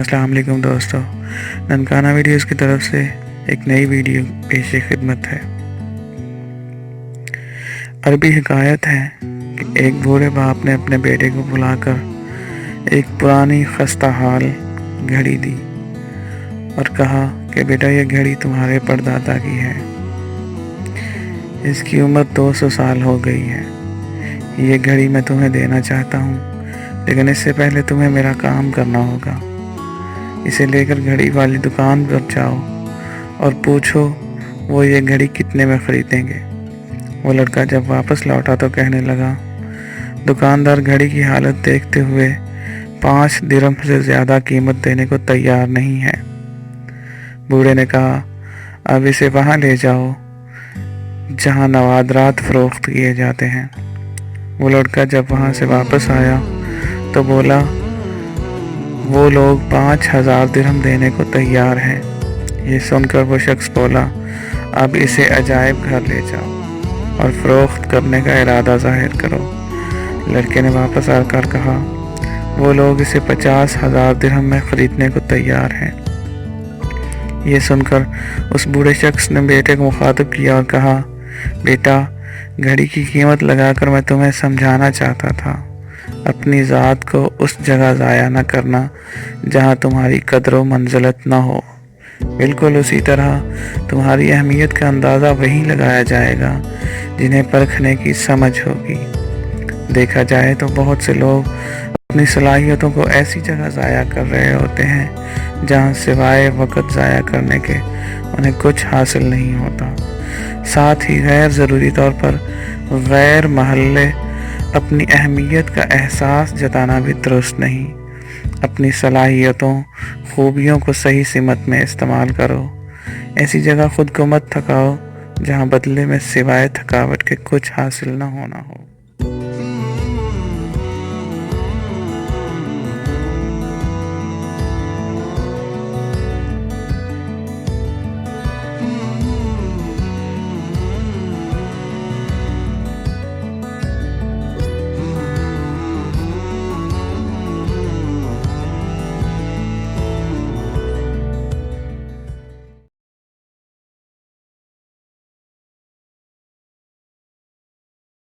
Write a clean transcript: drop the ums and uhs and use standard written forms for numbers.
अस्सलाम वालेकुम दोस्तों, ननकाना वीडियोज़ की तरफ से एक नई वीडियो पेश खिदमत है। अरबी हिकायत है कि एक बूढ़े बाप ने अपने बेटे को बुलाकर एक पुरानी खस्ता हाल घड़ी दी और कहा कि बेटा, ये घड़ी तुम्हारे परदादा की है। इसकी उम्र 200 साल हो गई है। ये घड़ी मैं तुम्हें देना चाहता हूँ, लेकिन इससे पहले तुम्हें मेरा काम करना होगा। इसे लेकर घड़ी वाली दुकान पर जाओ और पूछो वो ये घड़ी कितने में ख़रीदेंगे। वो लड़का जब वापस लौटा तो कहने लगा, दुकानदार घड़ी की हालत देखते हुए 5 दिरहम से ज़्यादा कीमत देने को तैयार नहीं है। बूढ़े ने कहा, अब इसे वहाँ ले जाओ जहाँ नवादरात फ़रोख्त किए जाते हैं। वो लड़का जब वहाँ से वापस आया तो बोला, वो लोग 5000 दिरहम देने को तैयार हैं। ये सुनकर वो शख्स बोला, अब इसे अजायब घर ले जाओ और फ़रोख्त करने का इरादा ज़ाहिर करो। लड़के ने वापस आकर कहा, वो लोग इसे 50,000 दिरहम में ख़रीदने को तैयार हैं। ये सुनकर उस बूढ़े शख्स ने बेटे को मुखातिब किया और कहा, बेटा, घड़ी की कीमत लगाकर मैं तुम्हें समझाना चाहता था, अपनी ज़ात को उस जगह ज़ाया न करना जहाँ तुम्हारी कदर व मंज़िलत न हो। बिल्कुल उसी तरह तुम्हारी अहमियत का अंदाज़ा वहीं लगाया जाएगा जिन्हें परखने की समझ होगी। देखा जाए तो बहुत से लोग अपनी सलाहियतों को ऐसी जगह ज़ाया कर रहे होते हैं जहाँ सिवाय वक़्त ज़ाया करने के उन्हें कुछ हासिल नहीं होता। साथ ही गैर ज़रूरी तौर पर गैर महल्ले अपनी अहमियत का एहसास जताना भी दुरुस्त नहीं। अपनी सलाहियतों, खूबियों को सही सिमत में इस्तेमाल करो। ऐसी जगह खुद को मत थकाओ जहाँ बदले में सिवाय थकावट के कुछ हासिल न होना हो।